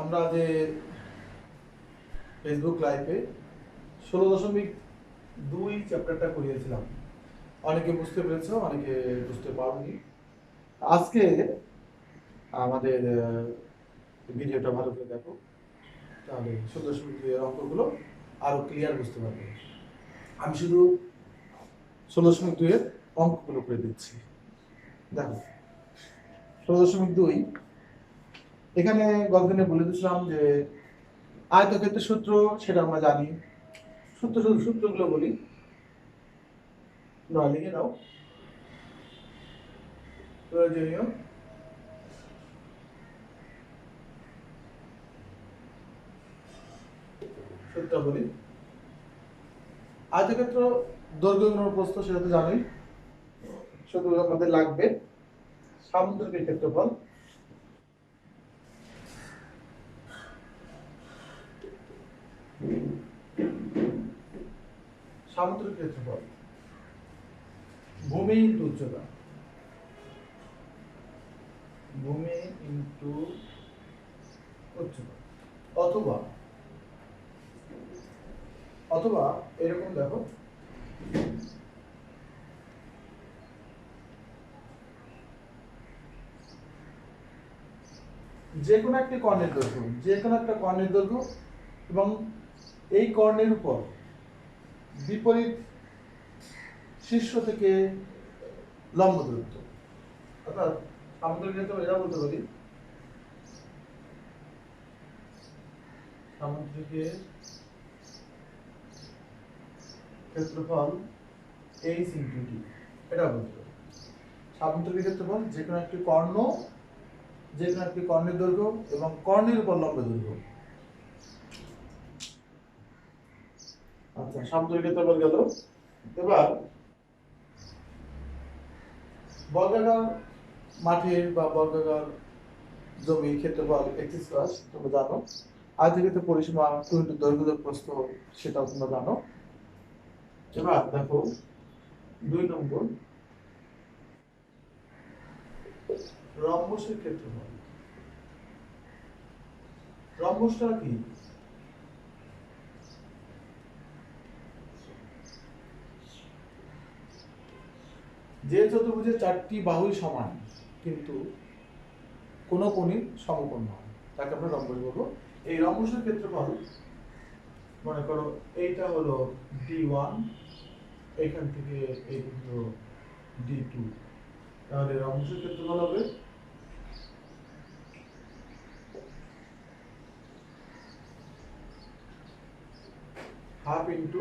আমরা যে ফেসবুক লাইভে 16.2 চ্যাপ্টারটা করিয়েছিলাম, অনেকে বুঝতে পেরেছো, অনেকে বুঝতে পারোনি। আজকে আমাদের ভিডিওটা ভালো করে দেখো, তাহলে 16.2 এর অঙ্কগুলো আরো ক্লিয়ার বুঝতে পারবে। আমি শুধু 16.2 এর অঙ্কগুলো করে দিচ্ছি। দেখো 16.2 এখানে গতদিনে বলে দিয়েছিলাম যে আয়তক্ষেত্রের সূত্র, সেটা আমরা জানি। সূত্রগুলো বলি, তোমরা লিখে দাও। প্রয়োজনীয় সূত্রাবলী। আয়তক্ষেত্র দৈর্ঘ্য গুণন প্রস্থ, সেটা তো জানোই। শুধু আমাদের লাগবে সামুদ্রিক ক্ষেত্রফল। সামুদ্রিক ক্ষেত্রফল ভূমি ইন্টু উচ্চতা, ভূমি ইন্টু উচ্চতা। অথবা অথবা এরকম দেখো, যে কোনো একটা কর্ণের দৈর্ঘ্য, যে কোনো একটা কর্ণের দৈর্ঘ্য এবং এই কর্ণের উপর বিপরীত শীর্ষ থেকে লম্ব দূরত্ব। অর্থাৎ সামুদ্রিক ক্ষেত্রফল এটা বলতে পারি, সামুদ্রিকের ক্ষেত্রফল এইচ ইন্টু ডি, এটা বলতে পারি। সামুদ্রিক ক্ষেত্রফল যে কোনো একটি কর্ণ, যে কোনো একটি কর্ণের দৈর্ঘ্য এবং কর্ণের উপর লম্ব দৈর্ঘ্য। আচ্ছা, সামুদ্রিক ক্ষেত্রফল গেল। এবার বর্গাকার মাঠের বা বর্গাকার জমির ক্ষেত্রফল এক্স স্কয়ার, তোমরা জানো। আয়তক্ষেত্রের পরিসীমা 2 ইন্টু দৈর্ঘ্য যোগ প্রস্থ, সেটাও তোমরা জানো। এবার দেখো 2 নম্বর, রম্বসের ক্ষেত্রফল। রম্বসটা কি? যে চতুর্ভুজের 4টি বাহুই সমান কিন্তু কোনো কোণই সমকোণ নয়, তাকে আমরা রম্বস বলবো। এই রম্বসের ক্ষেত্রফল, মনে করো এইটা হলো D1, এখান থেকে এই হলো D2, তাহলে রম্বসের ক্ষেত্রফল হবে হাফ ইন্টু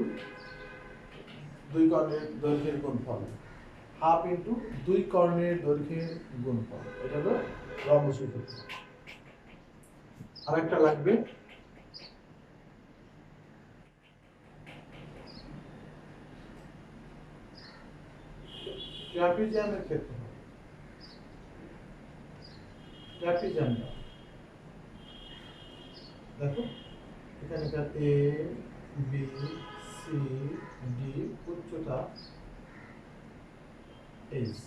2 কর্ণের দৈর্ঘ্যের গুণফল, হাফ ইন্টু 2 কর্ণের দৈর্ঘ্যের গুণফল। এটা হলো রম্বসের ক্ষেত্রফল। আর একটা লাগবে ট্রাপিজিয়ামের ক্ষেত্রফল। ট্রাপিজিয়ামটা দেখো, এখানকার এ বি সি ডি, উচ্চতা এইচ।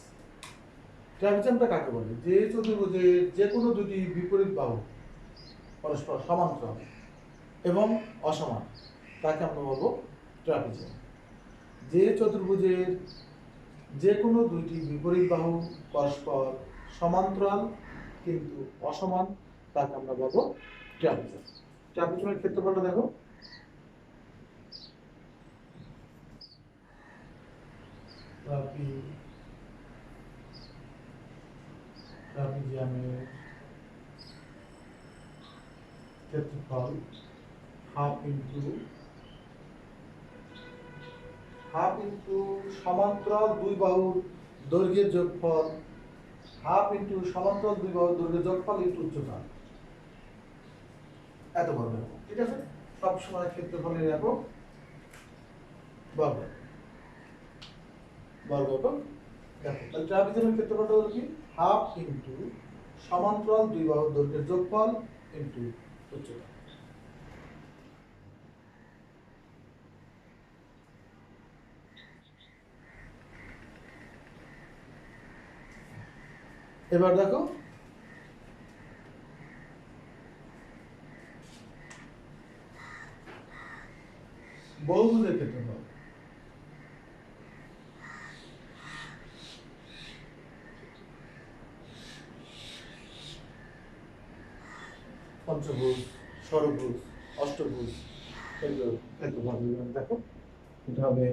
ট্রাপিজিয়ামটা কাকে বলে? যে চতুর্ভুজের যে কোনো দুটি বিপরীত বাহু পরস্পর সমান্তরাল এবং অসমান, তাকে আমরা বলবো ট্রাপিজিয়াম। যে চতুর্ভুজের যে কোনো দুইটি বিপরীত বাহু পরস্পর সমান্তরাল কিন্তু অসমান, তাকে আমরা বলবো ট্রাপিজিয়াম। ট্রাপিজিয়ামের ক্ষেত্রফলটা দেখো, ট্রাপিজিয়ামের ক্ষেত্রফল হাফ ইন্টু সমান্তরাল দুই বাহুর দৈর্ঘ্যের যোগফল, হাফ ইন্টু সমান্তরাল দুই বাহুর দৈর্ঘ্যের যোগফল ইন্টু উচ্চতা। এত বর্গ, ঠিক আছে? সবসময় ক্ষেত্রফলের একক বর্গ, বর্গ একক। দেখো তাহলে ট্রাপিজিয়ামের ক্ষেত্রফলটা হলো কি? হাফ ইন্টু সমান্তরাল দুই বাহুর দৈর্ঘ্যের যোগফল ইন্টু উচ্চতা। এবার দেখো বহুভুজের ক্ষেত্রফল পঞ্চভুজ, ষড়ভুজ, অষ্টভুজ এগুলো ক্ষেত্রফল দেখো এটা হবে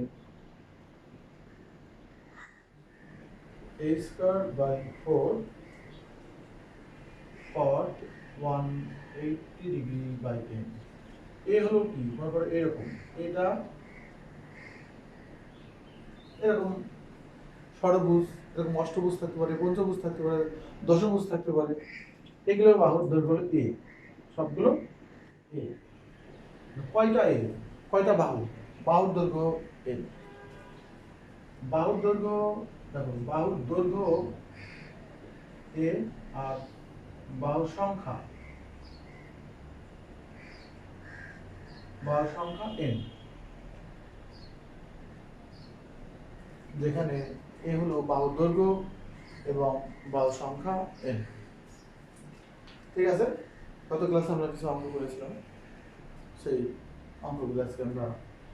a square by 4 or 180 degree by n এ হলো কি মনে করো এরকম এটা এরকম ষড়ভুজ এরকম অষ্টভুজ থাকতে পারে পঞ্চভুজ থাকতে পারে দশভুজ থাকতে পারে এগুলোর বাহুর দৈর্ঘ্য হলো a সবগুলো a কয়টা a কয়টা বাহু বাহুর দৈর্ঘ্য n বাহুর দৈর্ঘ্য দেখো বাহুর দৈর্ঘ্য a আর বাহুর সংখ্যা n যেখানে এ হলো বাহুর দৈর্ঘ্য এবং বাহুর সংখ্যা n ঠিক আছে গত ক্লাসে আমরা কিছু অঙ্ক করেছিলাম সেই অঙ্কগুলো আজকে আমরা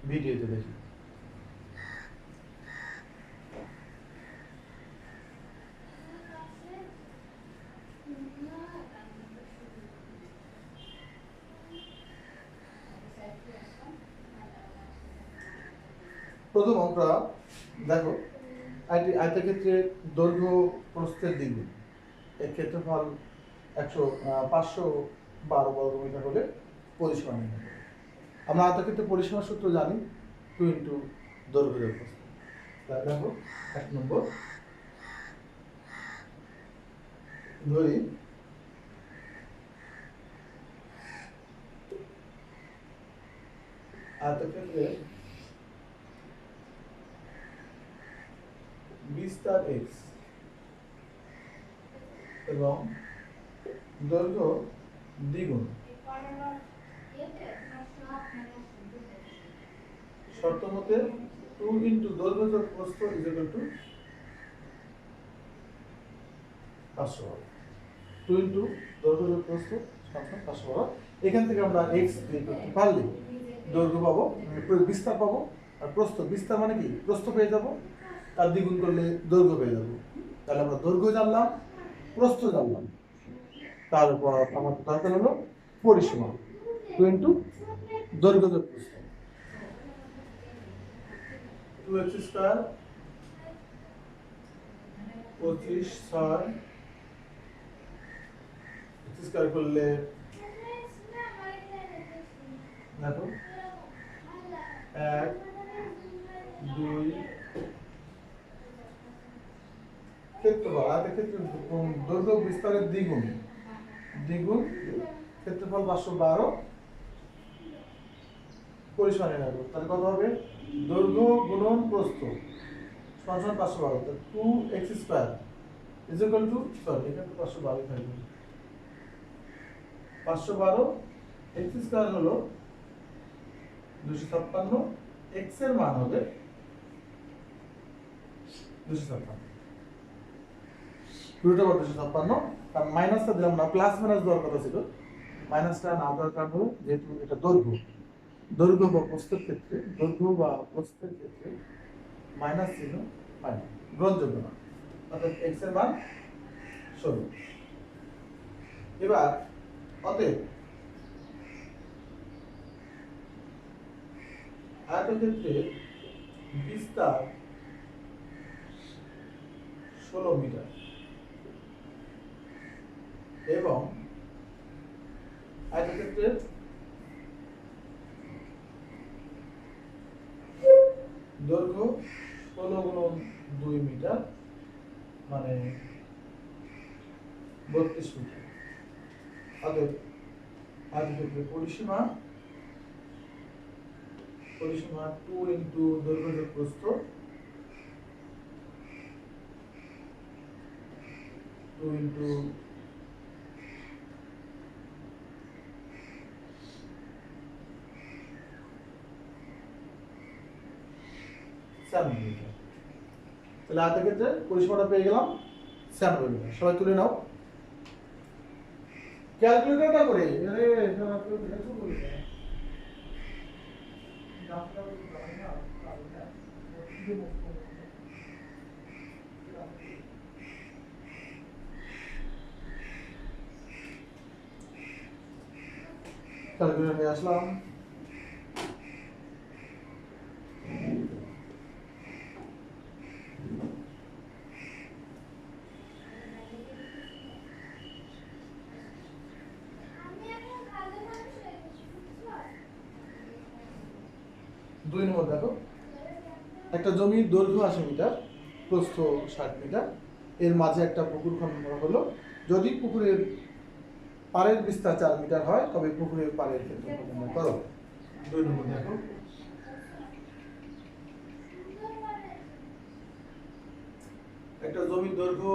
ভিডিওতে দেখি প্রথম অঙ্কটা দেখো আয়তক্ষেত্রে দৈর্ঘ্য প্রস্থের দ্বিগুণ এর ক্ষেত্রফল 512 বর্গমিটার হলে পরিসীমা নির্ণয় করো আমরা আয়তক্ষেত্রে পরিসীমার সূত্র জানি 2 ইন্টু দৈর্ঘ্য যোগ প্রস্থ তাহলে দেখো 1 নম্বর ধরি আয়তক্ষেত্রে বিস্তার x এবং দৈর্ঘ্য দ্বিগুণ শর্ত মতে 2 ইন্টু দৈর্ঘ্য যোগ প্রস্থ ইজ ইকুয়াল টু 512 2 ইন্টু দৈর্ঘ্য যোগ প্রস্থ সমান 512 এখান থেকে আমরা x বের করতে পারলে দৈর্ঘ্য পাবো বিস্তার পাবো আর প্রস্থ বিস্তার মানে কি প্রস্থ পেয়ে যাবো তার দ্বিগুণ করলে দৈর্ঘ্য পেয়ে যাবো তাহলে আমরা দৈর্ঘ্য জানলাম প্রস্থ জানলাম তারপর আমাদের দরকার হলো পরিসীমা 2 ইন্টু দৈর্ঘ্য যোগ প্রস্থ 2x স্কয়ার 25 6 x স্কয়ার করলে দেখো 1 2 ক্ষেত্রফল আয়তক্ষেত্রের দৈর্ঘ্য বিস্তারের দ্বিগুণ ক্ষেত্রফল 512 পরিসীমা নির্ণয় করো তাহলে কত হবে দৈর্ঘ্য গুণন প্রস্থ সমান 512 তাহলে 2x square is equal to sorry এখানে 512 থাকবে 512 x স্কয়ার হলো 256 x এর মান হবে 256 রুট ওভার 256 তার মাইনাসটা দিলাম না প্লাস মাইনাস দেওয়ার কথা ছিল মাইনাসটা না দেওয়ার কারণ হলো যেহেতু এটা দৈর্ঘ্য বা প্রস্থের ক্ষেত্রে মাইনাস চিহ্ন মাইনাস গ্রহণযোগ্য না অর্থাৎ x এর মান 16 এবার অতএব আয়তক্ষেত্রে বিস্তার 16 মিটার এবং আয়তক্ষেত্রের দৈর্ঘ্য 16 গুণন 2 মিটার মানে 32 মিটার অতএব আয়তক্ষেত্রের পরিসীমা 2 ইন্টু দৈর্ঘ্য যোগ প্রস্থ 2 ইন্টু তাহলে আয়তক্ষেত্রে পরিসীমাটা পেয়ে গেলাম 96 মিটার সবাই তুলে নাও ক্যালকুলেটরটা করে ক্যালকুলেটর নিয়ে আসলাম। দুই নম্বর দেখো, একটা জমির দৈর্ঘ্য 80 মিটার, প্রস্থ 60 মিটার, এর মাঝে একটা পুকুর খনন করা হলো। যদি পুকুরের পাড়ের বিস্তার 4 মিটার হয় তবে পুকুরের পাড়ের ক্ষেত্রফল নির্ণয় করো। 2 নম্বর দেখো, একটা জমির দৈর্ঘ্য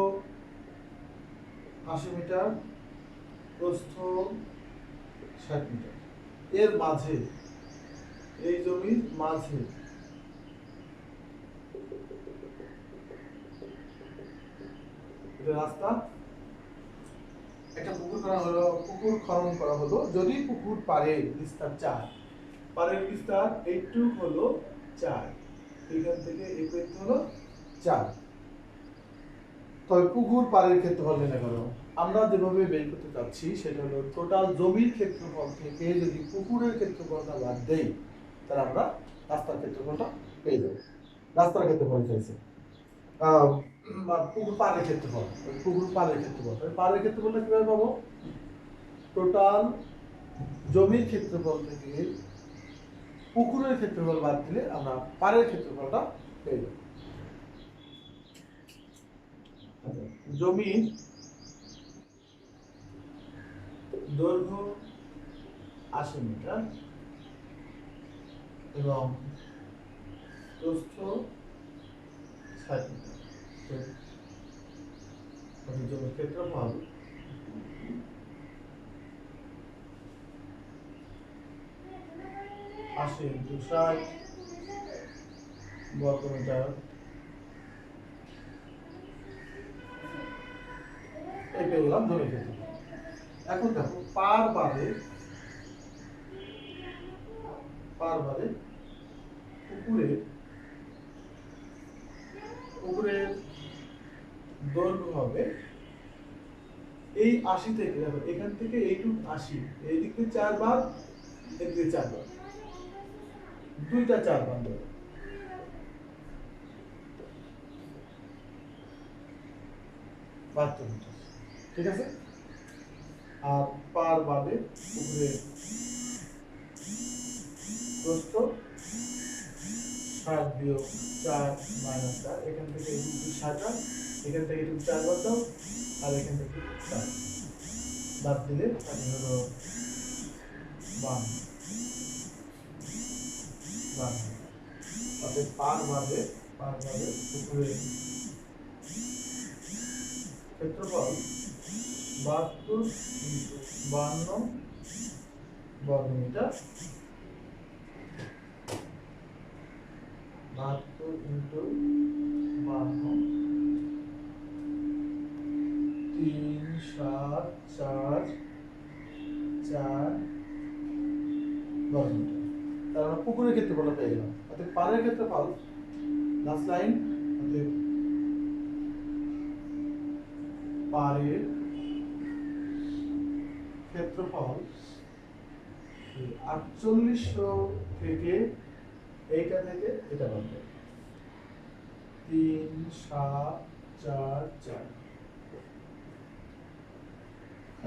80 মিটার, প্রস্থ 60 মিটার, এর মাঝে, এই জমির মাঝে রাস্তা, একটা পুকুর করা হলো, পুকুর খনন করা হলো। যদি পুকুর পাড়ের বিস্তার 4, পাড়ের বিস্তার এইটুক হলো 4, এখান থেকে এই পর্যন্ত হলো 4, তবে পুকুর পাড়ের ক্ষেত্রফল নির্ণয় করো। আমরা যেভাবে বের করতে চাচ্ছি সেটা হলো টোটাল জমির ক্ষেত্রফল থেকে যদি পুকুরের ক্ষেত্রফলটা বাদ দেই তাহলে আমরা রাস্তার ক্ষেত্রফলটা পেয়ে যাবো। রাস্তার ক্ষেত্রফল চাইছে পুকুর পাড়ের ক্ষেত্রফল, পুকুর পাড়ের ক্ষেত্রফল, পাড়ের ক্ষেত্রফলটা কিভাবে পাবো? টোটাল জমির ক্ষেত্রফল থেকে পুকুরের ক্ষেত্রফল বাদ দিলে আমরা পাড়ের ক্ষেত্রফলটা পেয়ে যাবো। জমির দৈর্ঘ্য 80 মিটার এবং প্রস্থ 60 মিটার, জমির ক্ষেত্রফল 80 × 60 বর্গমিটার, এই পেয়ে গেলাম জমির ক্ষেত্রফল। এখন দেখো পার বাদে পুকুরের দৈর্ঘ্য হবে এই 80 থেকে, দেখো এখান থেকে এইটুক 80, এই দিক থেকে 4 ভাগ, এর দিকে 4 ভাগ, দুইটা 4 ভাগ দেবে, 72 মিটার, ঠিক আছে। আর পার বাদে পুকুরের প্রস্থ 60 বিয়োগ 4 মাইনাস 4, এখান থেকে এই 60, এখান থেকে এই 4 বাদ দাও, আর এখান থেকে 4 বাদ দিলে তাহলে হলো 52। অর্থাৎ পার বাদে পুকুরের ক্ষেত্রফল 72 × 52 বর্গমিটার, 72 × 52, 3, 7, 4, 4 বর্গমিটার। তার আমরা পুকুরের ক্ষেত্রফল পেয়ে গেলাম। অর্থাৎ পাড়ের ক্ষেত্রফল, লাস্ট লাইন, অর্থাৎ পাড়ের ক্ষেত্রফল 4800 থেকে এইটা থেকে এটা বাড়বে 3, 7, 4, 4,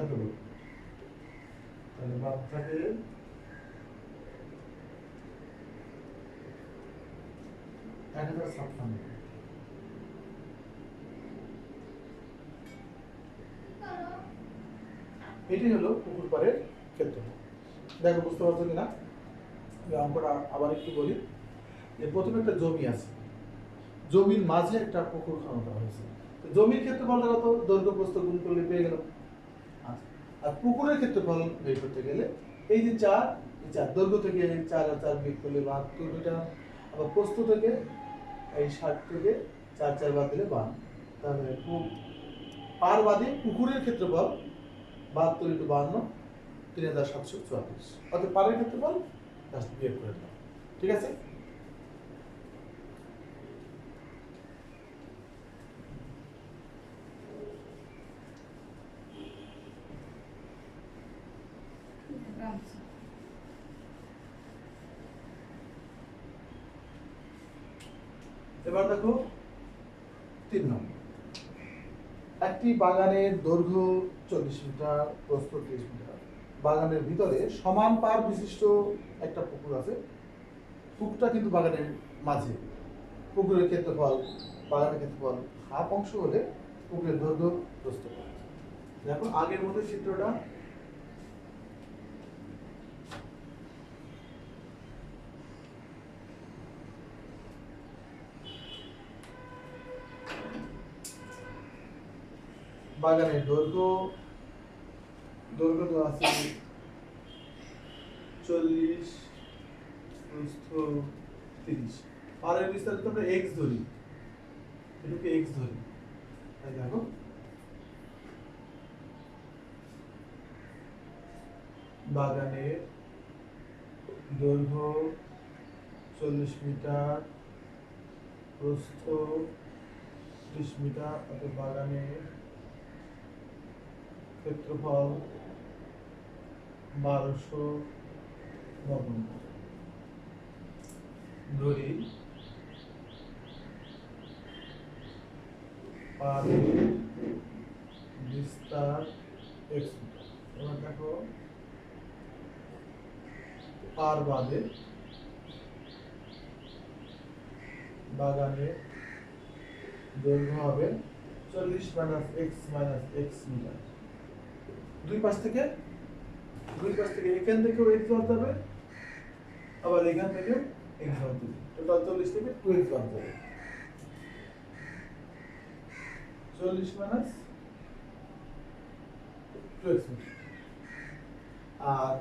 এত বড়, তাহলে বাদ থাকে 1056। এটি হলো পুকুর পাড়ের ক্ষেত্রফল। দেখো বুঝতে পারছো কিনা, অঙ্কটা আবার একটু বলি। যে প্রথমে একটা জমি আছে, জমির মাঝে একটা পুকুর খনন করা হয়েছে, জমির ক্ষেত্রফলটা কত? দৈর্ঘ্য প্রস্থ গুণ করলে পেয়ে গেল। আর পুকুরের ক্ষেত্রফল বের করতে গেলে এই যে 4, এই 4 দৈর্ঘ্য থেকে 4 আর 4 বিয়োগ করলে 72 মিটার, আবার প্রস্থ থেকে এই 60 থেকে 4 4 বাদ দিলে 52, তাহলে পার বাদে পুকুরের ক্ষেত্রফল 72 × 52, 3734। অর্থাৎ পাড়ের ক্ষেত্রফল জাস্ট বিয়োগ করে দিলাম। ঠিক আছে? এবার দেখো 3 নম্বর। একটি বাগানের দৈর্ঘ্য 40 মিটার, প্রস্থ 30 মিটার। বাগানের ভিতরে সমান পার বিশিষ্ট একটা পুকুর আছে। পুকুরটা কিন্তু বাগানের মাঝে। পুকুরের ক্ষেত্রফল, বাগানের ক্ষেত্রফল হাফ অংশ হলে পুকুরের দৈর্ঘ্য প্রস্থ কত? দেখো আগের মতো চিত্রটা বাগানের দৈর্ঘ্য তো আছে 40, প্রস্থ 30। পারের বিস্তারিত আমরা x ধরি, এটাকে x ধরি। তাই দেখো বাগানের দৈর্ঘ্য 40 মিটার, প্রস্থ 30 মিটার, অর্থাৎ বাগানের ক্ষেত্রফল 1200 বর্গমিটার। ধরি পারের বিস্তার x মিটার। এবার দেখো পার বাদে বাগানের দৈর্ঘ্য হবে 40 মাইনাস x মিটার। দুই পাশ থেকে এখান থেকেও x বাদ যাবে, আবার এখান থেকেও x বাদ যাবে। টোটাল 40 থেকে 2x বাদ যাবে। 40 মাইনাস 2x মিটার। আর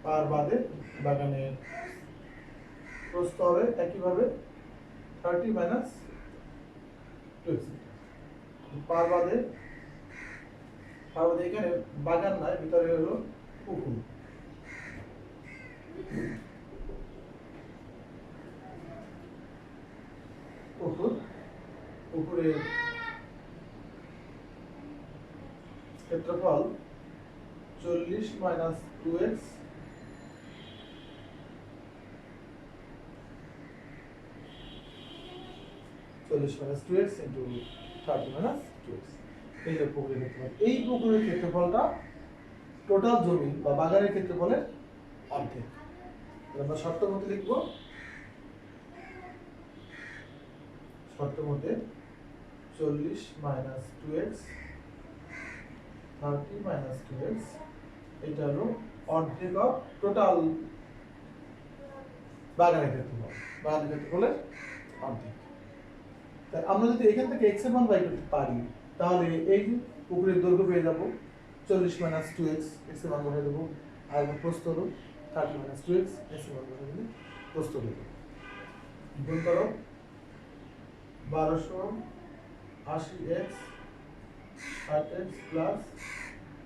পার বাদে বাগানের প্রস্থ হবে একইভাবে 30 মাইনাস 2x মিটার। পার বাদে এখানে বাগান নাই, ভিতরে হলো পুকুর। পুকুরের ক্ষেত্রফল 40 minus 2x, into 30 minus 2x। এই যে পুকুরের ক্ষেত্রফল। এই পুকুরের ক্ষেত্রফলটা টোটাল জমি বা বাগানের ক্ষেত্রফলের অর্ধেক। আমরা শর্ত মতে লিখব, শর্ত মতে 40 মাইনাস 2x, 30 মাইনাস 2x, এটা হলো অর্ধেক অফ টোটাল বাগানের ক্ষেত্রফল। বাগানের ক্ষেত্রফলের অর্ধেক। তাই আমরা যদি এখান থেকে x এর মান বাই করতে পারি, তাহলে এই পুকুরের দৈর্ঘ্য পেয়ে যাব 40 মাইনাস 2x, x এর মান বসাই দেবো। আর প্রস্থ হলো 30 মাইনাস 2x, x এর মান বসাই দিলে প্রস্থ দেবো। গুণ করো 1280x 60x plus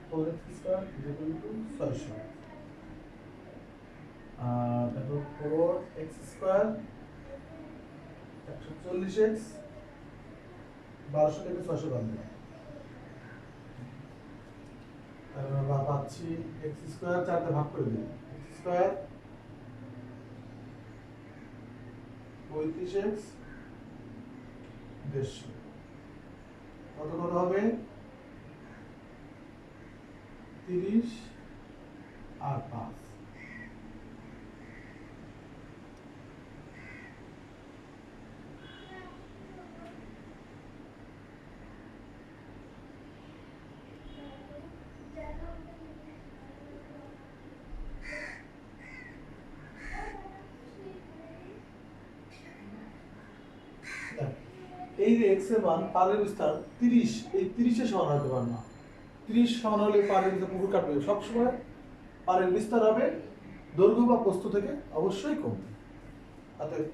4x square equal to 600। আর দেখো 4x স্কয়ার 140x, 1200 থেকে 600 বাদ দিলাম। আর আমরা পাচ্ছি x স্কয়ার 4 তে ভাগ করে দিই। x স্কয়ার 35x 150 কত হবে 30 আর 5। এই যে x এর মান পারের বিস্তার 30, এই 30 এর সমান হতে পারে না। 30 সমান হলে পারের বিস্তার পুকুর কাটবে, সবসময় পারের বিস্তার হবে দৈর্ঘ্য বা প্রস্থ থেকে অবশ্যই কম। অতএব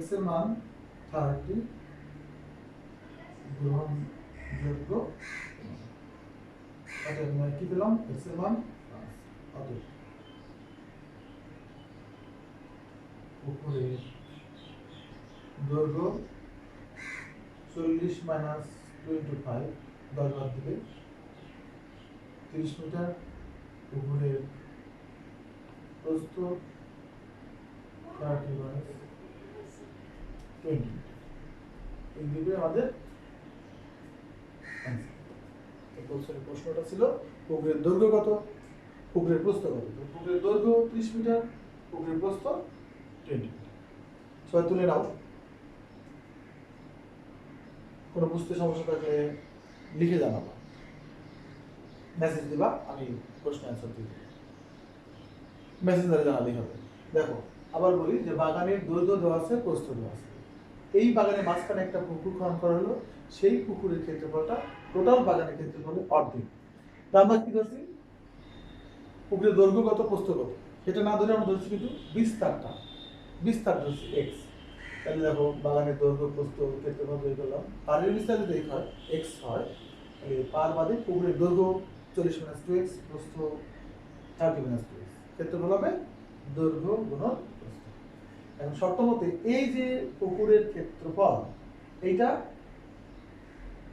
x এর মান 30 গ্রহণযোগ্য। অতএব আমরা কি পেলাম, x এর মান 5। অতএব দৈর্ঘ্য 40 মাইনাস 25 10 বাদ দিলে 30 মিটার, পুকুরের প্রস্থ 30 মাইনাস 20 মিটার। এই দিকে আমাদের প্রশ্নটা ছিল পুকুরের দৈর্ঘ্য কত, পুকুরের প্রস্থ কত। পুকুরের দৈর্ঘ্য 30 মিটার, পুকুরের প্রস্থ 20 মিটার। সবাই তুলে নাও। কোনো বুঝতে সমস্যা থাকলে লিখে জানাবো, মেসেজ দিবা, আমি প্রশ্ন অ্যান্সার দিয়ে দেবো, মেসেঞ্জারে জানালেই হবে। দেখো আবার বলি যে বাগানের দৈর্ঘ্য দেওয়া আছে, প্রস্থ দেওয়া আছে। এই বাগানের মাঝখানে একটা পুকুর খনন করা হলো, সেই পুকুরের ক্ষেত্রফলটা টোটাল বাগানের ক্ষেত্রফলের অর্ধেক। তা আমরা কি ধরছি, পুকুরের দৈর্ঘ্য কত, প্রস্থ কত, সেটা না ধরে আমরা ধরছি কিন্তু বিস্তারটা, বিস্তার ধরছি এক্স। তাহলে দেখো বাগানের দৈর্ঘ্য প্রস্থ ক্ষেত্রফল বের করলাম, পারের বিস্তার যদি হয় এক্স হয়, তাহলে পার বাদে পুকুরের দৈর্ঘ্য 40 মাইনাস 2x, প্রস্থ 30 মাইনাস 2x, ক্ষেত্রফল হবে দৈর্ঘ্য গুণন প্রস্থ। এখন শর্ত মতে এই যে পুকুরের ক্ষেত্রফল, এইটা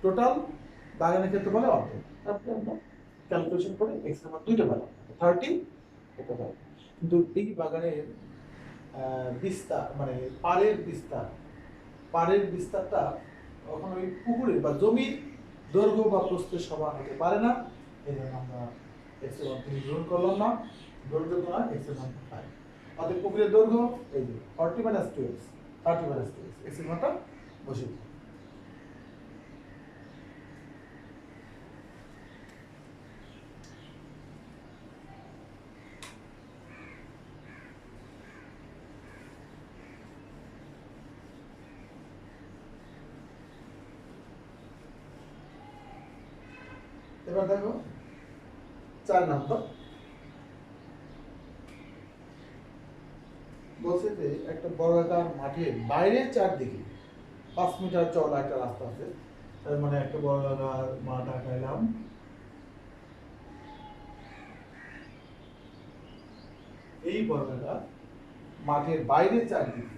টোটাল বাগানের ক্ষেত্রফলের অর্ধেক। তারপরে আমরা ক্যালকুলেশন করে এক্স এর মান দুইটা পেলাম, 30 এটা পেলাম। কিন্তু এই বাগানের বিস্তার মানে পাড়ের বিস্তারটা কখন ওই পুকুরের বা জমির দৈর্ঘ্য বা প্রস্থের সমান হতে পারে না। এই জন্য আমরা এক্স এর মান গ্রহণ করলাম না, দৈর্ঘ্য গুণা এক্স এর মান 5। অর্থাৎ পুকুরের দৈর্ঘ্য এই যে 40 minus 2x, 30 minus 2x, x এর মানটা বসিয়ে দিই। এবার দেখো 4 নাম্বার বলছে যে একটা বর্গাকার মাঠের বাইরের চারদিকে 5 মিটার চওড়া একটা রাস্তা আছে। তার মানে একটা বর্গাকার মাঠ আঁকাইলাম, এই বর্গাকার মাঠের বাইরের চারদিকে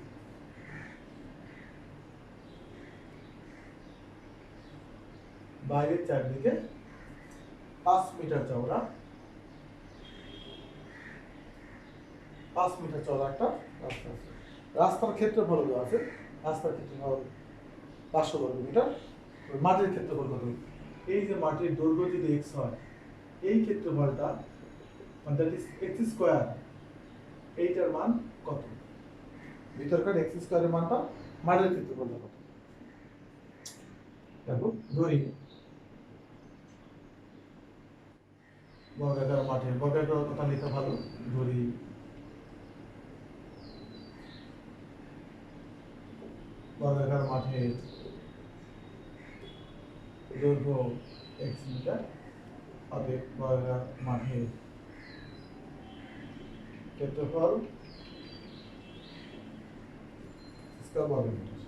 বাইরের চারদিকে 5 মিটার চওড়া, 5 মিটার চওড়া একটা রাস্তা আছে। রাস্তার ক্ষেত্রফল দেওয়া আছে, রাস্তার ক্ষেত্রফল 500 বর্গ মিটার। মাঠের ক্ষেত্রফল কত, এই যে মাঠের দৈর্ঘ্য যদি x হয়, এই ক্ষেত্রফলটা মানে দ্যাট ইজ x স্কয়ার, এইটার মান কত, ভিতরকার x স্কয়ারের মানটা মাঠের ক্ষেত্রফলটা কত। দেখো ধরি বর্গাকার মাঠে, বর্গাকার কথা লেখা ভালো, ধরি বর্গাকার মাঠের দৈর্ঘ্য x মিটার, অতএব বর্গাকার মাঠের ক্ষেত্রফল স্কয়ার বর্গ মিটার।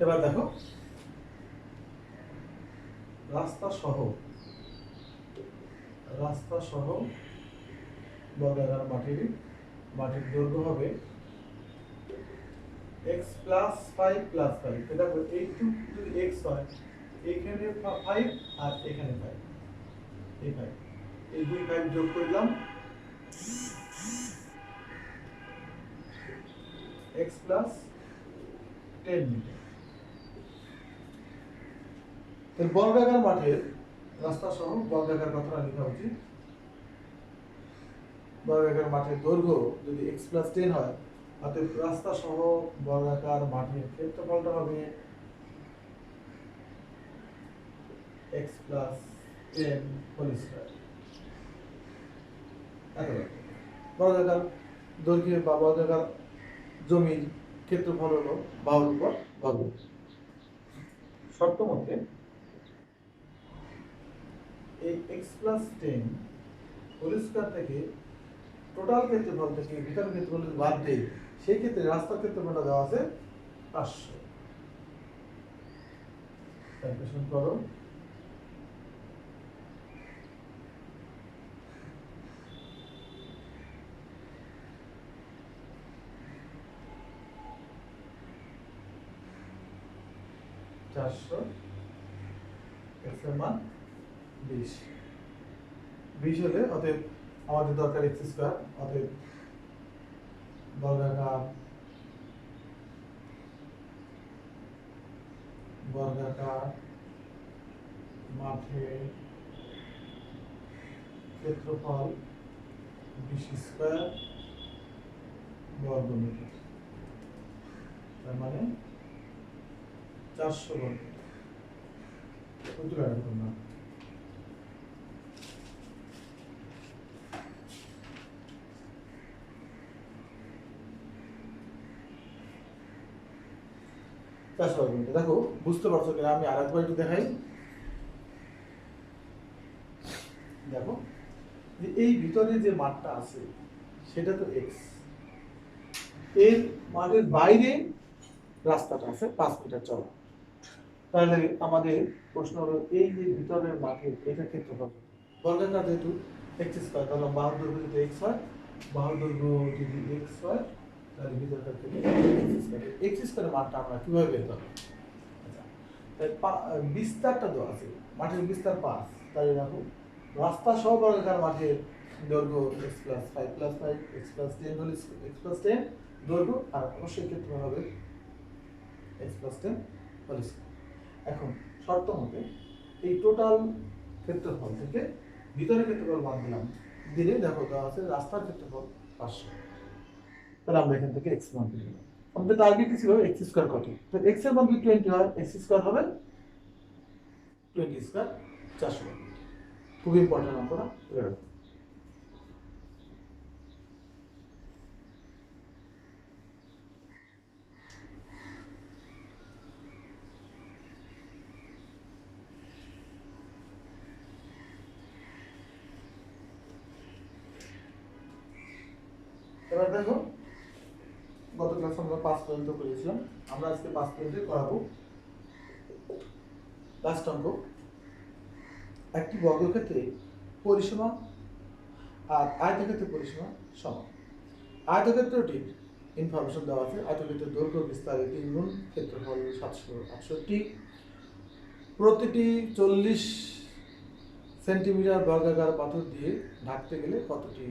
এবার দেখো রাস্তা সহ বর্গাকার মাঠের দৈর্ঘ্য হবে x প্লাস 5 প্লাস 5। এটা দেখো এইটুক যদি x হয়, এখানে 5 আর এখানে 5, এই 5, এই দুই 5 যোগ করলাম, x প্লাস 10 মিটার। তাহলে বর্গাকার মাঠের রাস্তা সহ বর্গাকার কথাটা লেখা উচিত। বর্গাকার মাঠের দৈর্ঘ্য যদি x প্লাস 10 হয়, অতএব রাস্তা সহ বর্গাকার মাঠের ক্ষেত্রফলটা হবে x প্লাস 10 হোল স্কয়ার। বর্গাকার দৈর্ঘ্য বা বর্গাকার জমির ক্ষেত্রফল হলো বাহুর উপর বর্গ। শর্ত মতে এই x প্লাস 10 হোল স্কয়ার থেকে টোটাল ক্ষেত্রফল থেকে ভিতর ক্ষেত্রফল বাদ দেই, সেই ক্ষেত্রে রাস্তার ক্ষেত্রফলটা দেওয়া আছে 500। ক্যালকুলেশন করো। 400, x এর মান 20 হলে অতএব আমাদের দরকার x স্কয়ার, অতএব বর্গাকার মাঠে ক্ষেত্রফল 20 স্কয়ার বর্গমিটার, তার মানে 400 বর্গ। উত্তর এরকম না। দেখো বুঝতে পারছো কিনা, আমি আরেকবার একটু দেখাই। দেখো যে এই ভিতরে যে মাঠটা আছে সেটা তো x, এর মাঠের বাইরে রাস্তাটা আছে 5 মিটার চওড়া। তাহলে আমাদের প্রশ্ন হলো এই যে ভিতরের মাঠের এটা ক্ষেত্রফল বর্গাকার, যেহেতু x স্কয়ার, তাহলে বাহুর দৈর্ঘ্য যদি x হয়, বাহুর দৈর্ঘ্য যদি x হয়, তাহলে ভিতরটা থেকে x স্কয়ারের মানটা আমরা কিভাবে বের করব? বিস্তারটা তো আছে, মাঠের বিস্তার 5, তাহলে দেখো রাস্তা সহ বর্গাকার মাঠের দৈর্ঘ্য x + 5 + 5 x + 10 হলে x + 10 দৈর্ঘ্য, আর অবশ্যই ক্ষেত্রফল হবে x + 10 হোল স্কয়ার। এখন শর্ত মতে এই টোটাল ক্ষেত্রফল থেকে ভিতরের ক্ষেত্রফল বাদ দিলাম, দিলে দেখো দেওয়া আছে রাস্তার ক্ষেত্রফল 500, তাহলে আমরা এখান থেকে x মান পেয়ে গেলাম। আমাদের টার্গেট কি ছিল x স্কয়ার কত, তো x এর মান যদি 20 হয় x স্কয়ার হবে 20 স্কয়ার 400। খুব ইম্পর্টেন্ট অঙ্কটা। এবার দেখো গত ক্লাসে আমরা 5 পর্যন্ত করেছিলাম, আমরা আজকে 5 পর্যন্ত করাবো। লাস্ট অঙ্ক, একটি বর্গক্ষেত্রে পরিসীমা আর আয়তক্ষেত্রের পরিসীমা সমান। আয়তক্ষেত্রটির ইনফরমেশন দেওয়া আছে, আয়তক্ষেত্রের দৈর্ঘ্য বিস্তারে 3 গুণ, ক্ষেত্রফল 768, প্রতিটি 40 সেন্টিমিটার বর্গাকার পাথর দিয়ে ঢাকতে গেলে কতটি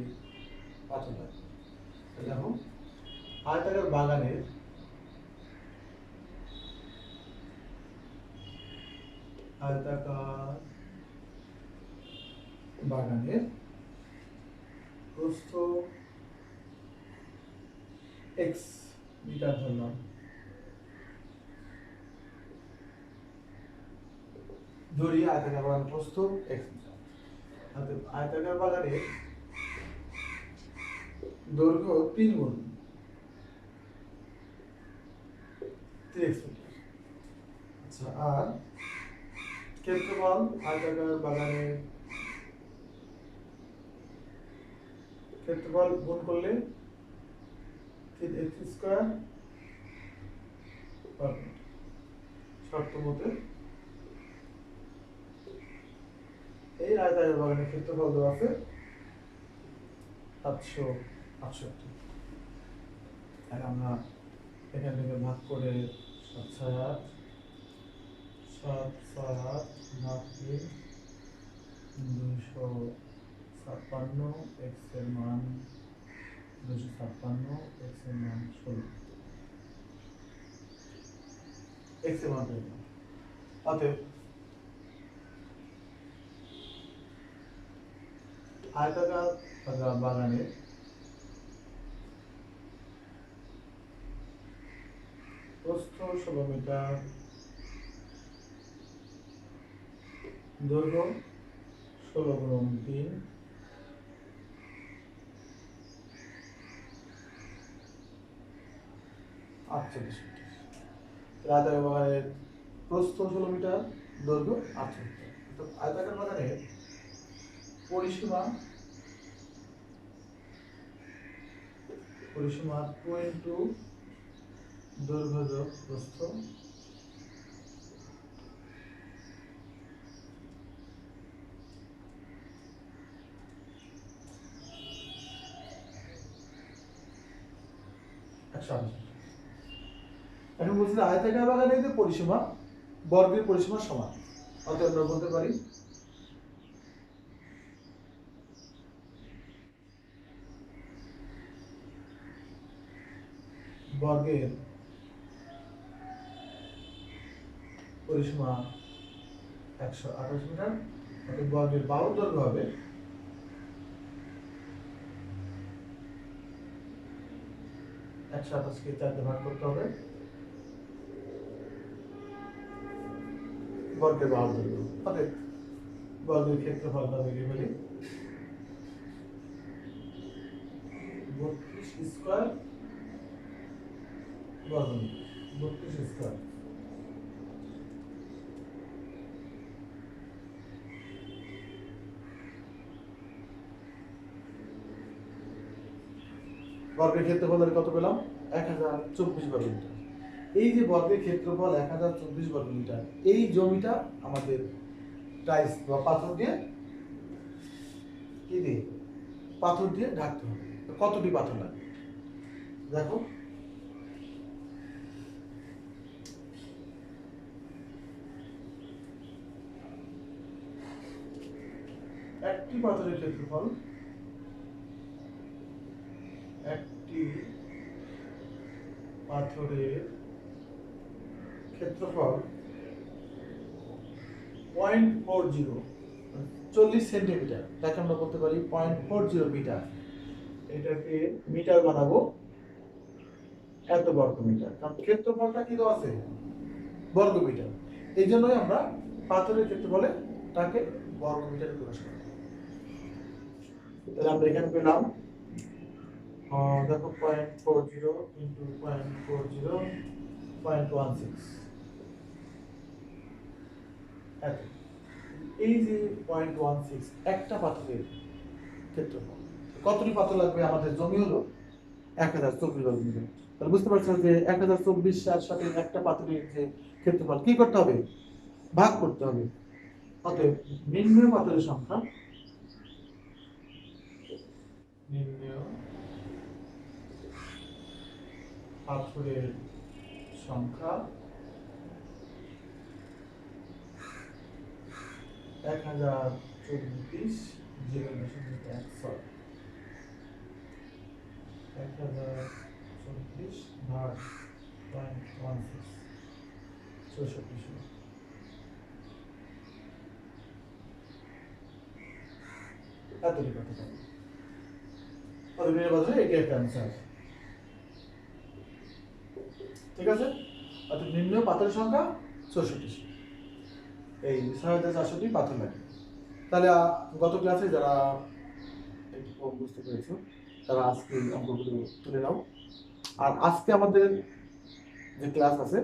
পাথর লাগবে? দেখো আয়তাকার বাগানের প্রস্থ x মিটার ধরলাম, ধরি আয়তাকার বাগানের প্রস্থ x মিটার, আয়তাকার বাগানের দৈর্ঘ্য 3 গুণ 3x মিটার। আচ্ছা, আর ক্ষেত্রফল আয়তাকার বাগানের ক্ষেত্রফল গুণ করলে 3x স্কয়ার পার মিটার। শর্ত মতে এই আয়তাকার বাগানের ক্ষেত্রফল দেওয়া আছে 768, আর আমরা এখান থেকে ভাগ করে 7 ভাগ 3 256, x এর মান 256, x এর মান 16, x এর মান পেলাম। অতএব আয়তাকার বাগানের প্রস্থ 16 মিটার, দৈর্ঘ্য 16 গুণ 3, 48 মিটার। আয়তাকার বাগানের প্রস্থ 16 মিটার, দৈর্ঘ্য 48 মিটার। তো আয়তাকার বাগানের পরিসীমা 2 ইন্টু দৈর্ঘ্য যোগ প্রস্থ, এখন বলছি আয়তাকার বাগানের যে পরিসীমা বর্গের পরিসীমা সমান। অতএব আমরা বলতে পারি বর্গের পরিসীমা 128 মিটার। অতএব বর্গের বাহুর দৈর্ঘ্য হবে 128 কে 4 দিয়ে ভাগ করতে হবে, বর্গের বাহুর দৈর্ঘ্য। অতএব বর্গের ক্ষেত্রফলটা বেরিয়ে ফেলি 32 স্কয়ার বর্গমিটার। 32 স্কয়ার। বর্গের ক্ষেত্রফলের কত পেলাম? 1024 বর্গমিটার। এই যে বর্গের ক্ষেত্রফল 1024 বর্গমিটার, এই জমিটা আমাদের টাইলস বা পাথর দিয়ে কি দিয়ে পাথর দিয়ে ঢাকতে হবে। কতটি পাথর লাগবে দেখো, একটি পাথরের ক্ষেত্রফল, একটি পাথরের ক্ষেত্রফল 0.40 40 সেন্টিমিটার। তাকে আমরা বলতে পারি 0.40 মিটার। এটাকে মিটার বানাবো এত বর্গমিটার, কারণ ক্ষেত্রফলটা কি দেওয়া আছে? বর্গমিটার। এই জন্যই আমরা পাথরের ক্ষেত্রফলে তাকে বর্গমিটারে প্রকাশ করি। তাহলে আমরা এখানে পেলাম দেখো 0.40 ইন্টু 0.40 0.16 এত। এই যে 0.16 একটা পাথরের ক্ষেত্রফল। কতটি পাথর লাগবে? আমাদের জমি হলো 1024 বর্গমিটার। তাহলে বুঝতে পারছো যে 1024 এর সাথে একটা পাথরের যে ক্ষেত্রফল কি করতে হবে? ভাগ করতে হবে। অতএব নির্ণেয় পাথরের সংখ্যা, নির্ণেয় পাথরের সংখ্যা 1024 0.16 1024 ভাগ 0.16 64 এতটি করতে পারবে। বাজারে এটি একটা অ্যান্সার। ঠিক আছে? অর্থাৎ নির্ণেয় পাথরের সংখ্যা 64। এই 64টি পাথর লাগে। তাহলে গত ক্লাসে যারা একটু কম বুঝতে পেরেছো তারা আজকে অঙ্কগুলো তুলে নাও। আর আজকে আমাদের যে ক্লাস আছে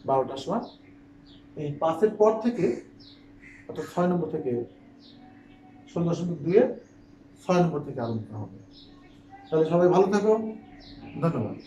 12টার সময়, এই 5-এর পর থেকে অর্থাৎ 6 নম্বর থেকে 16.2 6 নম্বর থেকে আরম্ভ হবে। তাহলে সবাই ভালো থাকো, ধন্যবাদ।